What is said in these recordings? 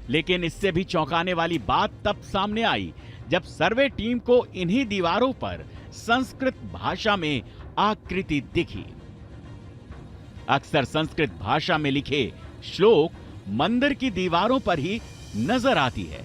लेकिन इससे भी चौंकाने वाली बात तब सामने आई जब सर्वे टीम को इन्हीं दीवारों पर संस्कृत भाषा में आकृति दिखी। अक्सर संस्कृत भाषा में लिखे श्लोक मंदिर की दीवारों पर ही नजर आती है,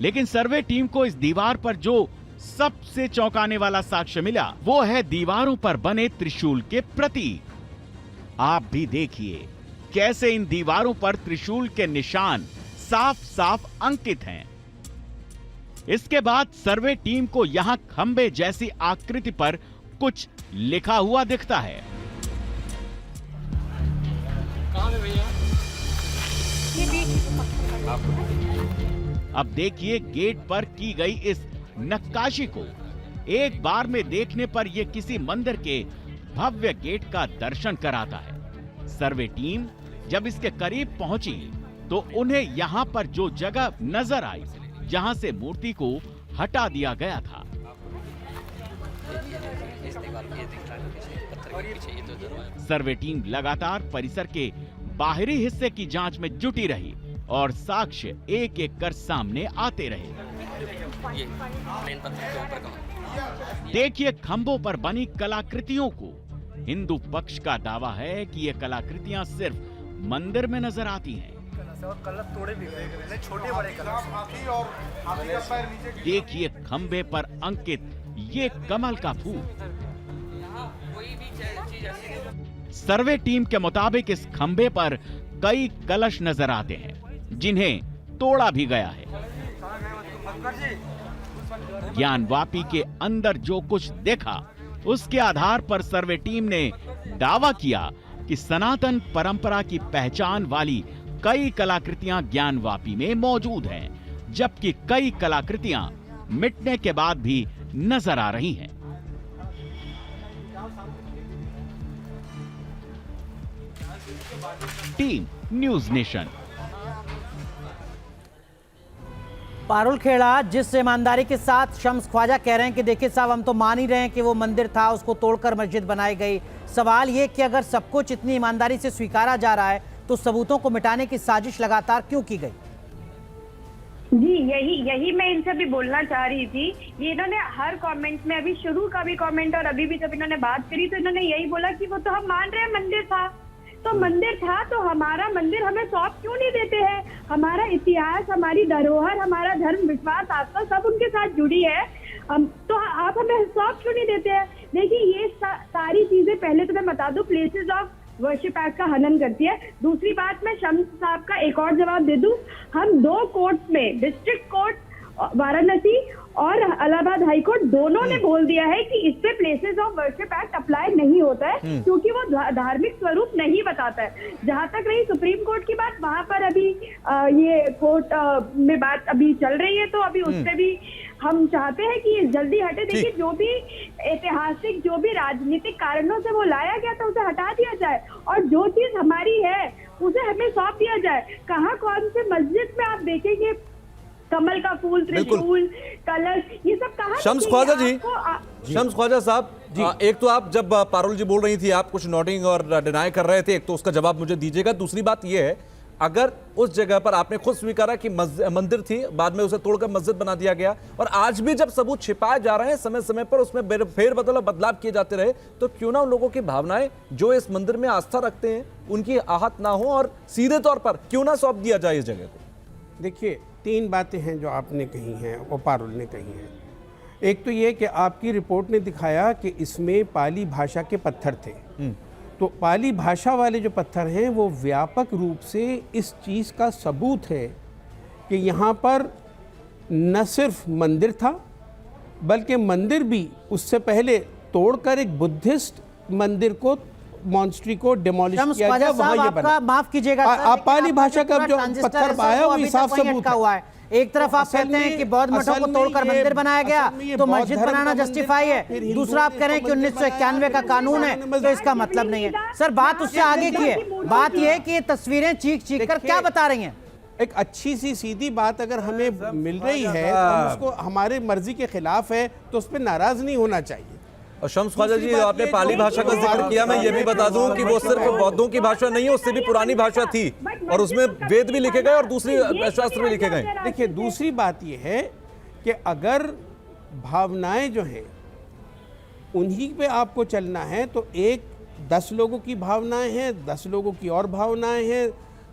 लेकिन सर्वे टीम को इस दीवार पर जो सबसे चौंकाने वाला साक्ष्य मिला वो है दीवारों पर बने त्रिशूल के प्रतीक। आप भी देखिए कैसे इन दीवारों पर त्रिशूल के निशान साफ साफ अंकित हैं। इसके बाद सर्वे टीम को यहां खंबे जैसी आकृति पर कुछ लिखा हुआ दिखता है। कहां है भैया? अब देखिए गेट पर की गई इस नक्काशी को। एक बार में देखने पर यह किसी मंदिर के भव्य गेट का दर्शन कराता है। सर्वे टीम जब इसके करीब पहुंची तो उन्हें यहां पर जो जगह नजर आई जहां से मूर्ति को हटा दिया गया था, सर्वे टीम लगातार परिसर के बाहरी हिस्से की जांच में जुटी रही और साक्ष्य एक एक कर सामने आते रहे। देखिए खंभों पर बनी कलाकृतियों को। हिंदू पक्ष का दावा है कि ये कलाकृतियां सिर्फ मंदिर में नजर आती हैं। तोड़े भी गए, छोटे बड़े देखिए खंभे पर अंकित ये कमल का फूल। सर्वे टीम के मुताबिक इस खंभे पर कई कलश नजर आते हैं जिन्हें तोड़ा भी गया है। ज्ञानवापी के अंदर जो कुछ देखा उसके आधार पर सर्वे टीम ने दावा किया कि सनातन परंपरा की पहचान वाली कई कलाकृतियां ज्ञानवापी में मौजूद हैं, जबकि कई कलाकृतियां मिटने के बाद भी नजर आ रही हैं। Team news nation. Parul Khera, जिस ईमानदारी के साथ शम्स ख्वाजा कह रहे हैं कि देखिए साहब हम तो मान ही रहे हैं कि वो मंदिर था, उसको तोड़कर मस्जिद बनाई गई। सवाल ये कि अगर सब कुछ इतनी ईमानदारी से स्वीकारा जा रहा है तो सबूतों को मिटाने की साजिश लगातार क्यों की गई? जी यही मैं इनसे भी बोलना चाह रही थी। ये इन्होंने हर कमेंट में, अभी शुरू का भी कमेंट और अभी भी जब इन्होंने बात करी तो इन्होंने यही बोला कि वो तो हम मान रहे हैं मंदिर था, तो मंदिर था तो हमारा मंदिर हमें सौंप क्यों नहीं देते हैं? हमारा इतिहास, हमारी धरोहर, हमारा धर्म, विश्वास, आस्था सब उनके साथ जुड़ी है, तो आप हमें सौंप क्यों नहीं देते हैं? देखिए ये सारी चीजें, पहले तो मैं बता दूं, प्लेसेस ऑफ वर्शिप एक्ट का हनन करती है। दूसरी बात, मैं शम्स साहब का एक और जवाब दे दूं, हम 2 कोर्ट में, डिस्ट्रिक्ट कोर्ट वाराणसी और इलाहाबाद हाई कोर्ट, दोनों ने बोल दिया है कि इस पे places of worship act apply नहीं होता है क्योंकि वो धार्मिक स्वरूप नहीं बताता है। जहां तक रही सुप्रीम कोर्ट की बात, वहां पर अभी ये कोर्ट में बात अभी चल रही है, तो अभी उस पे भी हम चाहते हैं कि ये जल्दी हटे। देखिए जो भी ऐतिहासिक, जो भी राजनीतिक कारणों से वो लाया गया था उसे हटा दिया जाए और जो चीज हमारी है उसे हमें सौंप दिया जाए। कहाँ कौन से मस्जिद में आप देखेंगे कमल का फूल, त्रिशूल, कलश, ये सब कहाँ? शम्स ख्वाजा जी, शम्स ख्वाजा साहब, एक तो आप जब पारुल जी बोल रही थी आप कुछ नोटिंग और डिनाई कर रहे थे, एक तो उसका जवाब मुझे दीजिएगा। दूसरी बात ये है, अगर उस जगह पर आपने खुद स्वीकारा कि मंदिर थी, बाद में उसे तोड़कर मस्जिद बना दिया गया और आज भी जब सबूत छिपाए जा रहे हैं, समय समय पर उसमें फेरबदल और बदलाव किए जाते रहे, तो क्यों ना उन लोगों की भावनाएं जो इस मंदिर में आस्था रखते हैं उनकी आहत ना हो और सीधे तौर पर क्यों ना सौंप दिया जाए इस जगह को? देखिए 3 बातें हैं जो आपने कही हैं और पारुल ने कही हैं। एक तो ये कि आपकी रिपोर्ट ने दिखाया कि इसमें पाली भाषा के पत्थर थे, तो पाली भाषा वाले जो पत्थर हैं वो व्यापक रूप से इस चीज़ का सबूत है कि यहाँ पर न सिर्फ मंदिर था बल्कि मंदिर भी उससे पहले तोड़कर एक बुद्धिस्ट मंदिर को, मॉन्स्ट्री को डिमोलिश किया गया, वहाँ ये बना। माफ कीजिएगा, आप पाली भाषा का जो पत्थर आया वो साफ सबूत है। एक तरफ आप कहते हैं कि बौद्ध मठों को तोड़कर मंदिर बनाया गया तो मस्जिद बनाना जस्टिफाई है, दूसरा आप कह रहे हैं कि 1991 का कानून है तो इसका मतलब नहीं है। सर बात उससे आगे की है, बात यह है कि ये तस्वीरें चीख कर क्या बता रही हैं? एक अच्छी सी सीधी बात अगर हमें मिल रही है तो उसको हमारे मर्जी के खिलाफ है तो उस पर नाराज नहीं होना चाहिए। और शम्स ख्वाजा जी, आपने पाली भाषा का जिक्र किया, मैं ये भी बता दूं कि वो सिर्फ बौद्धों की भाषा नहीं है, उससे भी पुरानी भाषा थी और उसमें वेद भी लिखे गए और दूसरी शास्त्र भी लिखे गए। देखिए, दूसरी बात ये है कि अगर भावनाएं जो हैं उन्हीं पे आपको चलना है तो 10 लोगों की भावनाएं हैं, 10 लोगों की और भावनाएं हैं,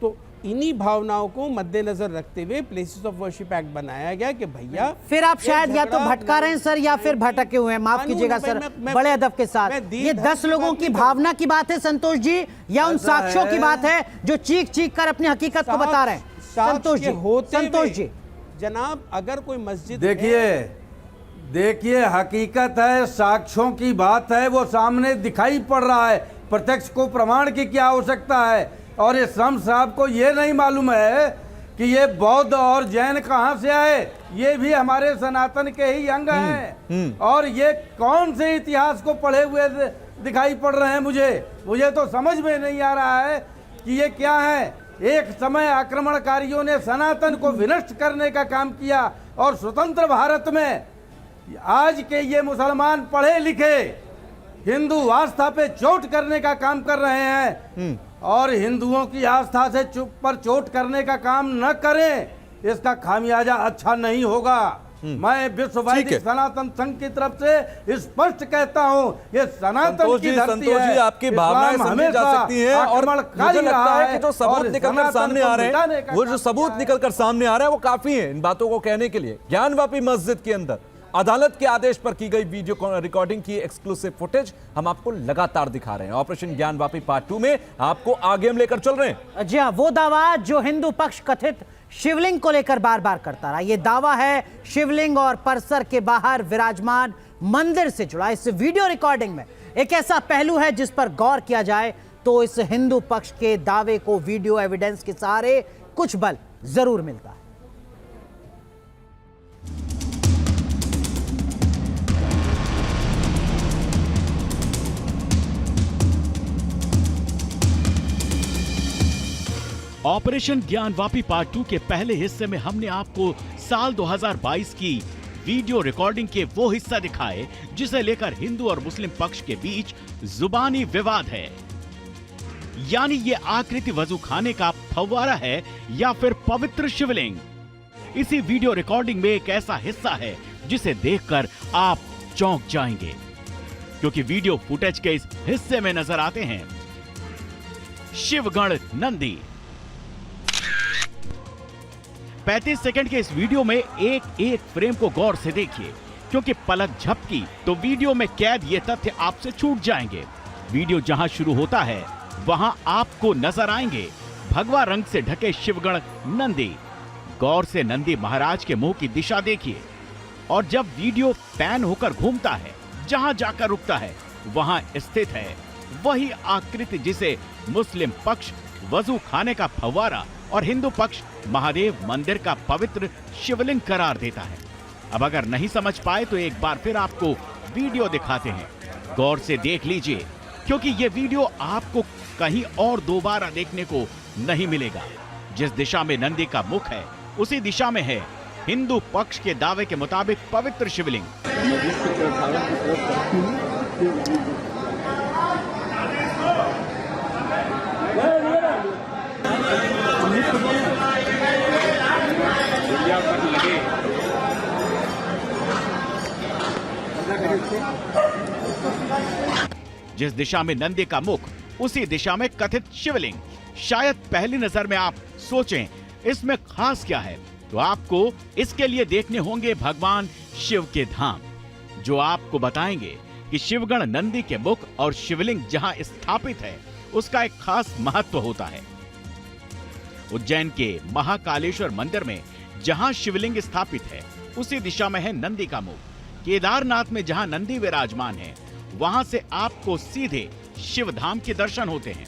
तो इन्हीं भावनाओं को मद्देनजर रखते हुए प्लेसेस ऑफ वर्शिप एक्ट बनाया गया कि भैया फिर आप शायद या तो भटका रहे हैं सर या फिर भटके हुए हैं, माफ कीजिएगा सर, बड़े अदब के साथ। ये 10 लोगों की भावना की बात है संतोष जी, या उन साक्ष्यों की बात है जो चीख चीख कर अपनी हकीकत को बता रहे हैं? संतोष जी, संतोष जी, जनाब, अगर कोई मस्जिद देखिए हकीकत है, साक्ष्यों की बात है, वो सामने दिखाई पड़ रहा है, प्रत्यक्ष को प्रमाण की क्या आवश्यकता है? और ये शम्स साहब को ये नहीं मालूम है कि ये बौद्ध और जैन कहाँ से आए, ये भी हमारे सनातन के ही अंग हैं। और ये कौन से इतिहास को पढ़े हुए दिखाई पड़ रहे हैं? मुझे तो समझ में नहीं आ रहा है कि ये क्या है। एक समय आक्रमणकारियों ने सनातन को विनष्ट करने का काम किया और स्वतंत्र भारत में आज के ये मुसलमान पढ़े लिखे हिंदू आस्था पे चोट करने का काम कर रहे हैं, और हिंदुओं की आस्था से चोट करने का काम न करें, इसका खामियाजा अच्छा नहीं होगा। मैं विश्व वैदिक सनातन संघ की तरफ से स्पष्ट कहता हूँ, ये सनातन की धरती है। आपकी भावनाएं समझी जा सकती हैं और मुझे लगता है कि जो सबूत निकलकर सामने आ रहे हैं, वो जो सबूत निकलकर सामने आ रहे हैं वो काफी है इन बातों को कहने के लिए। ज्ञानवापी मस्जिद के अंदर अदालत के आदेश पर की गई वीडियो रिकॉर्डिंग की एक्सक्लूसिव फुटेज हम आपको लगातार दिखा रहे हैं। ऑपरेशन ज्ञानवापी पार्ट 2 में आपको आगे हम लेकर चल रहे हैं। जी हाँ, वो दावा जो हिंदू पक्ष कथित शिवलिंग को लेकर बार बार करता रहा, ये दावा है शिवलिंग और परिसर के बाहर विराजमान मंदिर से जुड़ा। इस वीडियो रिकॉर्डिंग में एक ऐसा पहलू है जिस पर गौर किया जाए तो इस हिंदू पक्ष के दावे को वीडियो एविडेंस के सहारे कुछ बल जरूर मिलता है। ऑपरेशन ज्ञानवापी पार्ट 2 के पहले हिस्से में हमने आपको साल 2022 की वीडियो रिकॉर्डिंग के वो हिस्सा दिखाए जिसे लेकर हिंदू और मुस्लिम पक्ष के बीच जुबानी विवाद है। यानी ये आकृति वजू खाने का फव्वारा है या फिर पवित्र शिवलिंग। इसी वीडियो रिकॉर्डिंग में एक ऐसा हिस्सा है जिसे देखकर आप चौंक जाएंगे, क्योंकि वीडियो फुटेज के इस हिस्से में नजर आते हैं शिवगण नंदी। 35 सेकंड के इस वीडियो में एक एक फ्रेम को गौर से देखिए, क्योंकि पलक झपकी तो वीडियो में कैद ये तथ्य आपसे छूट जाएंगे। वीडियो जहां शुरू होता है वहां आपको नजर आएंगे भगवा रंग से ढके शिवगण नंदी। गौर से नंदी महाराज के मुंह की दिशा देखिए, और जब वीडियो पैन होकर घूमता है जहां जाकर रुकता है वहां स्थित है वही आकृति जिसे मुस्लिम पक्ष वजू खाने का फव्वारा और हिंदू पक्ष महादेव मंदिर का पवित्र शिवलिंग करार देता है। अब अगर नहीं समझ पाए तो एक बार फिर आपको वीडियो दिखाते हैं, गौर से देख लीजिए, क्योंकि ये वीडियो आपको कहीं और दोबारा देखने को नहीं मिलेगा। जिस दिशा में नंदी का मुख है उसी दिशा में है हिंदू पक्ष के दावे के मुताबिक पवित्र शिवलिंग। जिस दिशा में नंदी का मुख उसी दिशा में कथित शिवलिंग। शायद पहली नजर में आप सोचें इसमें खास क्या है, तो आपको इसके लिए देखने होंगे भगवान शिव के धाम, जो आपको बताएंगे कि शिवगण नंदी के मुख और शिवलिंग जहां स्थापित है उसका एक खास महत्व होता है। उज्जैन के महाकालेश्वर मंदिर में जहां शिवलिंग स्थापित है उसी दिशा में है नंदी का मुख। केदारनाथ में जहां नंदी विराजमान है वहां से आपको सीधे शिव धाम के दर्शन होते हैं।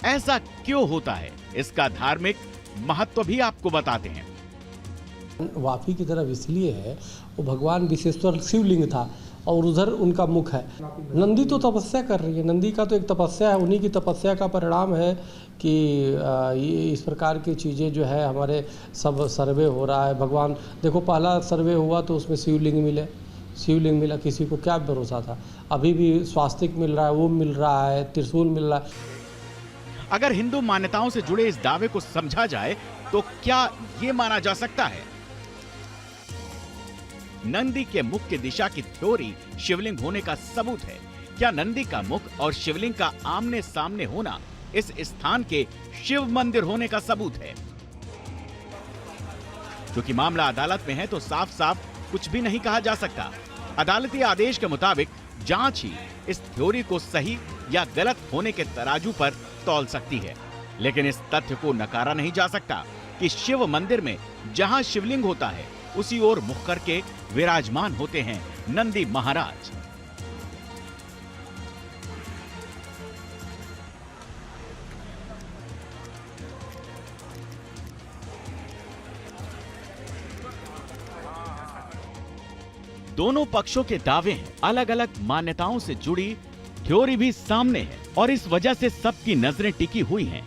ऐसा क्यों होता है, इसका धार्मिक महत्व भी आपको बताते हैं। वापी की तरफ इसलिए है, वो भगवान विशेश्वर शिवलिंग था और उधर उनका मुख है। नंदी तो तपस्या कर रही है, नंदी का तो एक तपस्या है, उन्हीं की तपस्या का परिणाम है कि ये इस प्रकार की चीज़ें जो है हमारे सब सर्वे हो रहा है। भगवान देखो, पहला सर्वे हुआ तो उसमें शिवलिंग मिले, शिवलिंग मिला, किसी को क्या भरोसा था। अभी भी स्वास्तिक मिल रहा है, वो मिल रहा है, त्रिशूल मिल रहा है। अगर हिंदू मान्यताओं से जुड़े इस दावे को समझा जाए तो क्या ये माना जा सकता है नंदी के मुख की दिशा की थ्योरी शिवलिंग होने का सबूत है? क्या नंदी का मुख और शिवलिंग का आमने सामने होना इस स्थान के शिव मंदिर होने का सबूत है? क्योंकि मामला अदालत में है तो साफ साफ कुछ भी नहीं कहा जा सकता। अदालती आदेश के मुताबिक जांच ही इस थ्योरी को सही या गलत होने के तराजू पर तौल सकती है। लेकिन इस तथ्य को नकारा नहीं जा सकता कि शिव मंदिर में जहां शिवलिंग होता है उसी ओर मुख करके विराजमान होते हैं नंदी महाराज। दोनों पक्षों के दावे हैं, अलग अलग मान्यताओं से जुड़ी थ्योरी भी सामने है और इस वजह से सबकी नजरें टिकी हुई हैं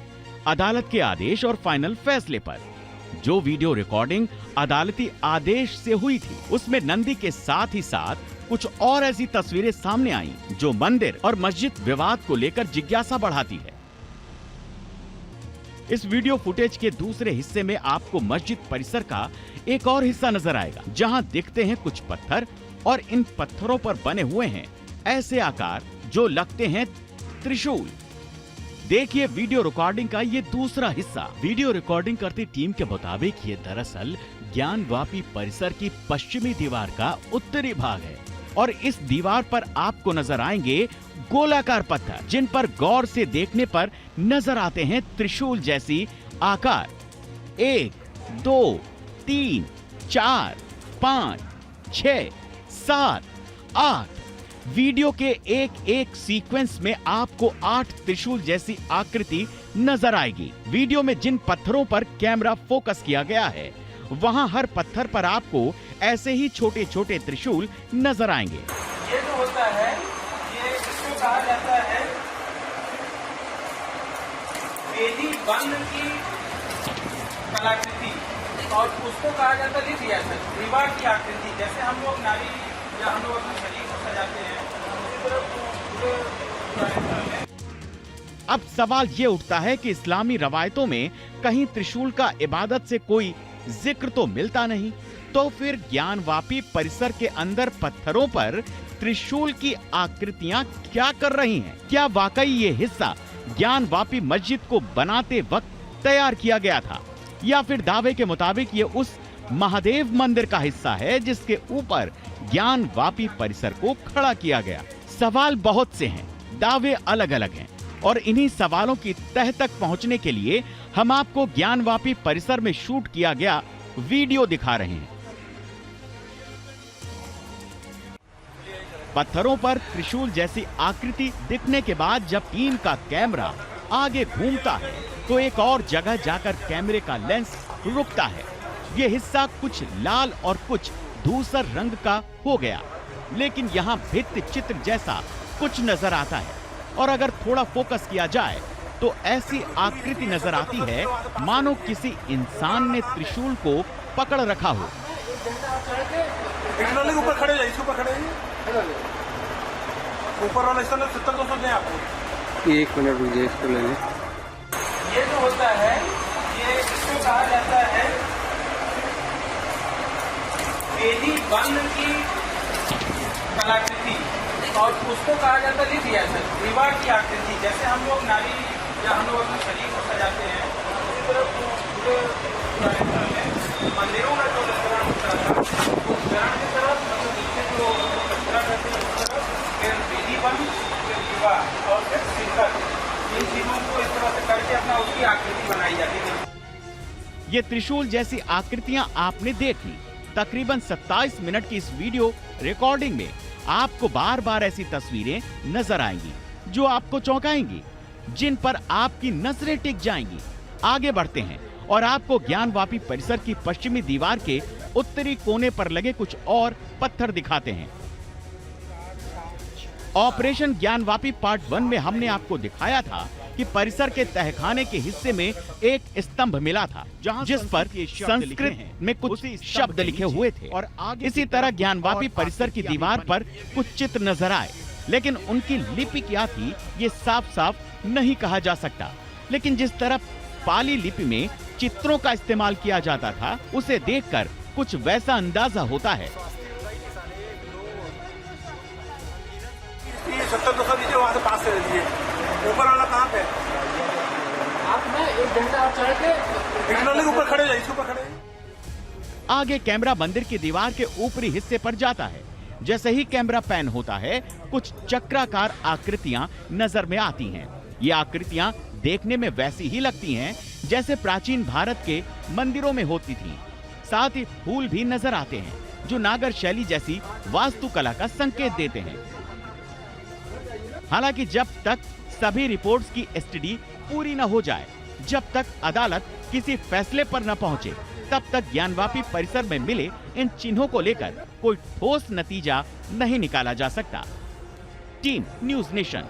अदालत के आदेश और फाइनल फैसले पर। जो वीडियो रिकॉर्डिंग अदालती आदेश से हुई थी उसमें नंदी के साथ ही साथ कुछ और ऐसी तस्वीरें सामने आईं जो मंदिर और मस्जिद विवाद को लेकर जिज्ञासा बढ़ाती है। इस वीडियो फुटेज के दूसरे हिस्से में आपको मस्जिद परिसर का एक और हिस्सा नजर आएगा जहां दिखते हैं कुछ पत्थर और इन पत्थरों पर बने हुए हैं ऐसे आकार जो लगते हैं त्रिशूल। देखिए वीडियो रिकॉर्डिंग का ये दूसरा हिस्सा। वीडियो रिकॉर्डिंग करती टीम के मुताबिक ये दरअसल ज्ञानवापी परिसर की पश्चिमी दीवार का उत्तरी भाग है और इस दीवार पर आपको नजर आएंगे गोलाकार पत्थर जिन पर गौर से देखने पर नजर आते हैं त्रिशूल जैसी आकार। 1, 2, 3, 4, 5, 6, 7, 8 वीडियो के एक एक सीक्वेंस में आपको 8 त्रिशूल जैसी आकृति नजर आएगी। वीडियो में जिन पत्थरों पर कैमरा फोकस किया गया है वहां हर पत्थर पर आपको ऐसे ही छोटे छोटे त्रिशूल नजर आएंगे। ये जो होता है ये इसको कहा जाता है वेदी बंद की कलाकृति और उसको कहा जाता है दीवार की आकृति। जैसे हम लोग नारी या हम लोग अपने शरीर को सजाते हैं अब सवाल ये उठता है कि इस्लामी रवायतों में कहीं त्रिशूल का इबादत से कोई जिक्र तो मिलता नहीं, तो फिर ज्ञानवापी परिसर के अंदर पत्थरों पर त्रिशूल की आकृतियां क्या कर रही हैं? क्या वाकई ये हिस्सा ज्ञानवापी मस्जिद को बनाते वक्त तैयार किया गया था या फिर दावे के मुताबिक ये उस महादेव मंदिर का हिस्सा है जिसके ऊपर ज्ञानवापी परिसर को खड़ा किया गया? सवाल बहुत से हैं, दावे अलग अलग हैं और इन्हीं सवालों की तह तक पहुंचने के लिए हम आपको ज्ञानवापी परिसर में शूट किया गया वीडियो दिखा रहे हैं। पत्थरों पर त्रिशूल जैसी आकृति दिखने के बाद जब टीम का कैमरा आगे घूमता है तो एक और जगह जाकर कैमरे का लेंस रुकता है। ये हिस्सा कुछ लाल और कुछ धूसर रंग का हो गया, लेकिन यहाँ भित्ति चित्र जैसा कुछ नजर आता है और अगर थोड़ा फोकस किया जाए तो ऐसी आकृति नजर आती है मानो किसी इंसान ने त्रिशूल को पकड़ रखा हो। ऊपर खड़े जाइए, ऊपर खड़े ऊपर वाला हिस्सा 70-200 दें आपको। 1 मिनट रुकिए, इसको ले लें। ये जो होता है ये इसको कहा जाता है वेदी बंद की कलाकृति और उसको कहा जाता है दीवार की आकृति। जैसे हम लोग नारी या हम लोग अपने शरीर को सजाते हैं उसी तरह मंदिरों में जो नजरान होता था वो ग्रहण की तरफ नीचे जो कचरा करते हैं उस तरफ फिर वेदी बंद फिर दीवार और फिर शिखर, इन चीजों को इस तरह से करके अपना उसकी आकृति बनाई जाती है। ये त्रिशूल जैसी आकृतियां आपने देख ली। तकरीबन 27 मिनट की इस वीडियो रिकॉर्डिंग में आपको बार बार ऐसी तस्वीरें नजर आएंगी जो आपको चौंकाएंगी, जिन पर आपकी नजरें टिक जाएंगी। आगे बढ़ते हैं और आपको ज्ञानवापी परिसर की पश्चिमी दीवार के उत्तरी कोने पर लगे कुछ और पत्थर दिखाते हैं। ऑपरेशन ज्ञानवापी पार्ट 1 में हमने आपको दिखाया था कि परिसर के तहखाने के हिस्से में एक स्तंभ मिला था जिस पर संस्कृत में कुछ शब्द लिखे हुए थे और इसी तरह ज्ञानवापी परिसर की दीवार पर कुछ चित्र नजर आए, लेकिन उनकी लिपि क्या थी ये साफ साफ नहीं कहा जा सकता। लेकिन जिस तरह पाली लिपि में चित्रों का इस्तेमाल किया जाता था उसे देखकर कुछ वैसा अंदाजा होता है। 70-200 लीजिए, वहाँ से पास से लीजिए। ऊपर वाला कहाँ पे? आप ना 1 घंटा चढ़ के ऊपर खड़े जाइए, ऊपर खड़े। आगे कैमरा मंदिर की दीवार के ऊपरी हिस्से पर जाता है। जैसे ही कैमरा पैन होता है कुछ चक्राकार आकृतियां नजर में आती हैं। ये आकृतियां देखने में वैसी ही लगती हैं जैसे प्राचीन भारत के मंदिरों में होती थीं। साथ ही फूल भी नजर आते हैं जो नागर शैली जैसी वास्तुकला का संकेत देते हैं। हालांकि जब तक सभी रिपोर्ट्स की स्टडी पूरी न हो जाए, जब तक अदालत किसी फैसले पर न पहुंचे, तब तक ज्ञानवापी परिसर में मिले इन चिन्हों को लेकर कोई ठोस नतीजा नहीं निकाला जा सकता। Team news nation.